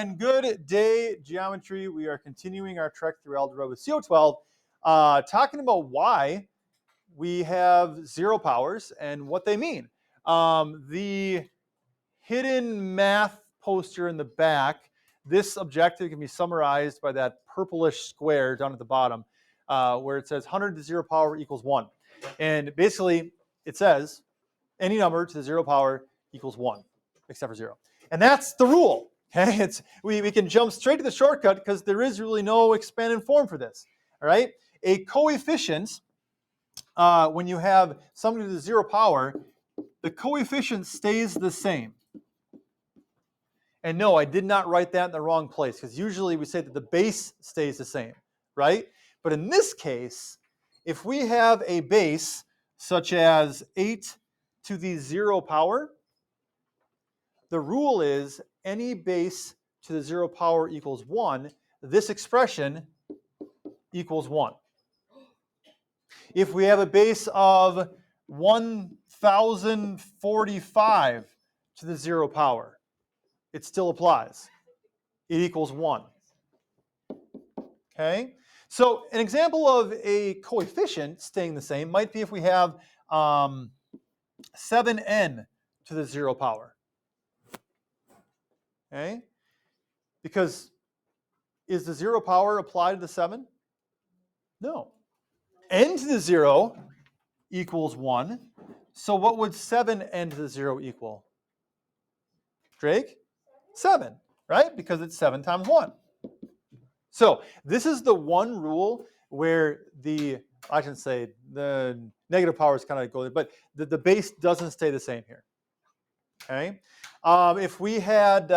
and good day, geometry. We are continuing our trek through algebra with CO12, talking about why we have zero powers and what they mean. The hidden math poster in the back, this objective can be summarized by that purplish square down at the bottom, where it says 100 to the 0 power equals 1. And basically, it says any number to the 0 power equals 1, except for 0. And that's the rule. Okay, we can jump straight to the shortcut because there is really no expanded form for this. All right, a coefficient, when you have something to the 0 power, the coefficient stays the same. And no, I did not write that in the wrong place because usually we say that the base stays the same, right? But in this case, if we have a base such as 8 to the 0 power, the rule is any base to the 0 power equals 1, this expression equals 1. If we have a base of 1045 to the 0 power, it still applies. It equals 1. Okay? So an example of a coefficient staying the same might be if we have 7n to the 0 power. Okay? Because is the 0 power applied to the 7? No. N to the 0 equals 1. So what would 7n to the 0 equal? Drake? 7, right? Because it's 7 times 1. So this is the one rule where I shouldn't say the negative powers kind of go there, but the base doesn't stay the same here. Okay? If we had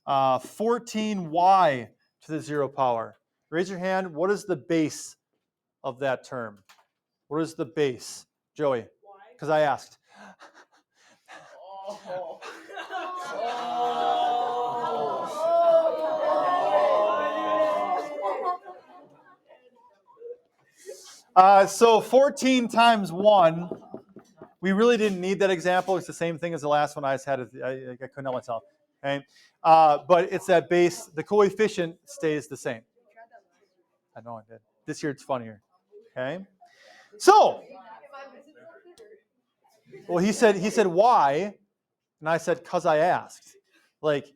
14y to the 0 power, raise your hand. What is the base of that term? What is the base? Joey? Because I asked. So 14 times 1, we really didn't need that example. It's the same thing as the last one I just had. I couldn't help myself. Okay? But it's that base. The coefficient stays the same. I know I did. This year it's funnier. Okay? So, well, he said why, and I said because I asked. Like,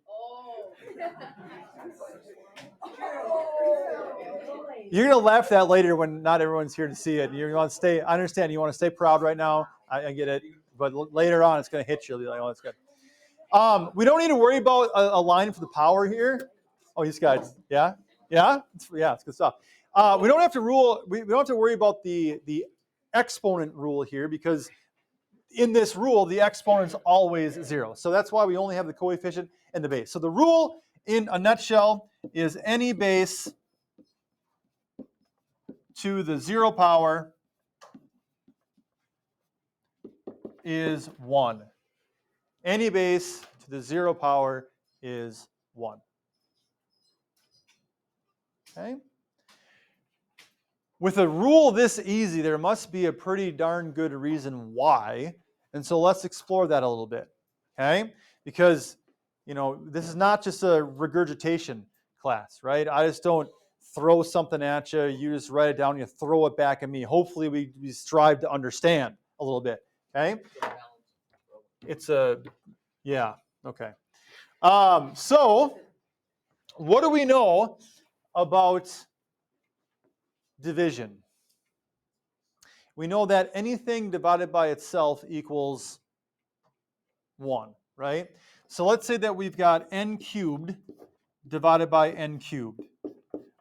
you're gonna laugh at that later when not everyone's here to see it. You want to stay. I understand you want to stay proud right now. I get it, but later on it's gonna hit you. Like, oh, that's good. We don't need to worry about a line for the power here. Oh, these guys, yeah, it's good stuff. We don't have to worry about the exponent rule here because in this rule the exponent's always 0. So that's why we only have the coefficient and the base. So the rule in a nutshell is any base to the 0 power is 1. Any base to the 0 power is 1. Okay? With a rule this easy, there must be a pretty darn good reason why. And so let's explore that a little bit. Okay? Because, this is not just a regurgitation class, right? I just don't throw something at you. You just write it down, you throw it back at me. Hopefully we strive to understand a little bit. Okay? Okay. So what do we know about division? We know that anything divided by itself equals 1, right? So let's say that we've got n cubed divided by n cubed.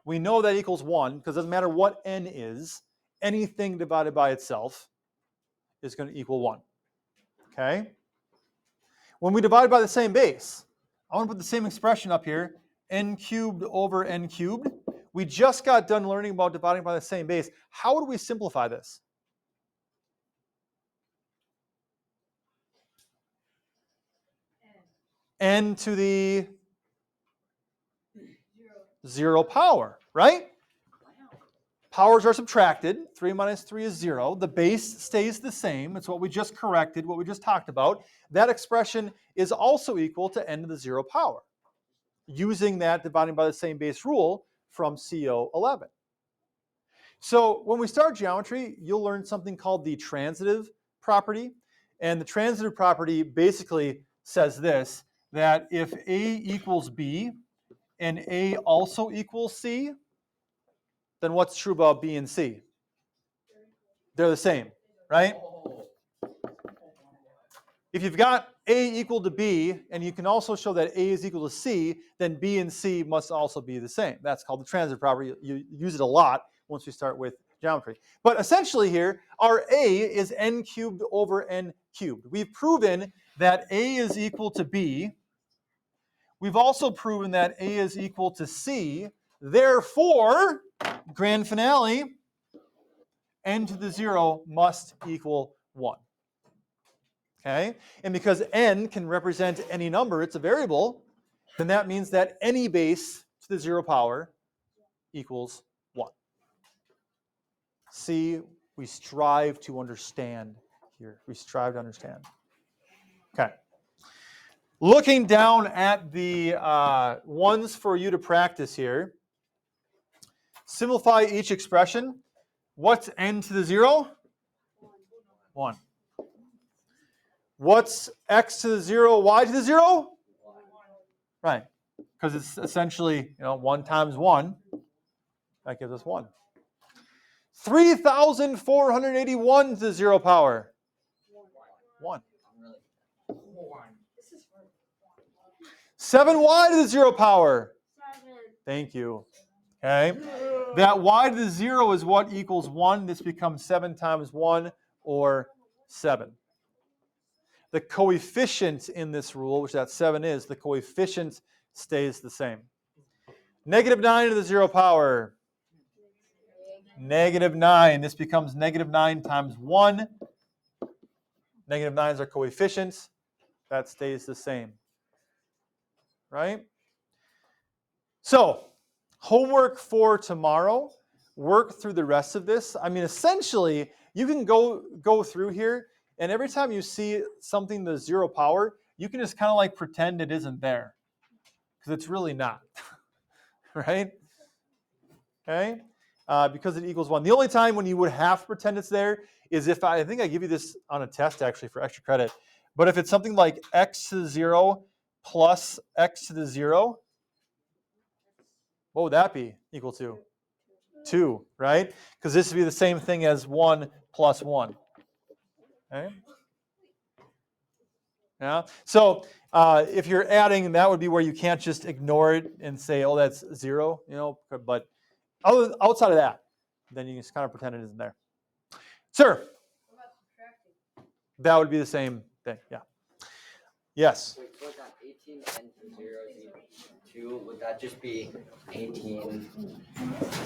We know that equals 1 because it doesn't matter what n is, anything divided by itself is going to equal 1. Okay? When we divide by the same base, I want to put the same expression up here, n cubed over n cubed. We just got done learning about dividing by the same base. How would we simplify this? N to the 0 power, right? Powers are subtracted. 3 minus 3 is 0. The base stays the same. It's what we just corrected, what we just talked about. That expression is also equal to n to the 0 power. using that dividing by the same base rule from CO11. So when we start geometry, you'll learn something called the transitive property. And the transitive property basically says this, that if A equals B and A also equals C, then what's true about B and C? They're the same, right? If you've got A equal to B, and you can also show that A is equal to C, then B and C must also be the same. That's called the transitive property. You use it a lot once we start with geometry. But essentially here, our A is n cubed over n cubed. We've proven that A is equal to B. We've also proven that A is equal to C. Therefore, grand finale, n to the 0 must equal 1. Okay? And because n can represent any number, it's a variable, then that means that any base to the 0 power equals 1. See, we strive to understand here. We strive to understand. Okay. Looking down at the ones for you to practice here, simplify each expression. What's n to the 0? 1. What's x to the 0, y to the 0? Right, because it's essentially 1 times 1. That gives us 1. 3,481 to the 0 power. 1. 7y to the 0 power. 7. Thank you. Okay. That y to the 0 is what equals 1. This becomes 7 times 1, or 7. The coefficient in this rule, which that 7 is, the coefficient stays the same. Negative 9 to the 0 power. Negative 9. This becomes negative 9 times 1. Negative 9 is our coefficient. That stays the same. Right? So, homework for tomorrow. Work through the rest of this. I mean, essentially, you can go through here, and every time you see something to the 0 power, you can just kind of like pretend it isn't there, because it's really not. Right? Okay? Because it equals 1. The only time when you would have to pretend it's there is if I think I give you this on a test actually for extra credit. But if it's something like x to the 0 plus x to the 0, what would that be equal to? 2, right? Because this would be the same thing as 1 plus 1. Okay? Yeah. So if you're adding, that would be where you can't just ignore it and say, oh, that's 0, But outside of that, then you can just kind of pretend it isn't there. Sir? What about subtracting? That would be the same thing, yeah. Yes? Wait, so it's not 18 and 0 is equal to 2. Would that just be 18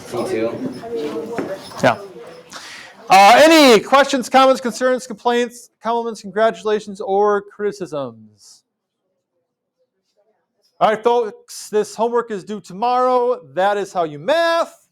C2? Yeah. Any questions, comments, concerns, complaints, compliments, congratulations, or criticisms? All right, folks, this homework is due tomorrow. That is how you math.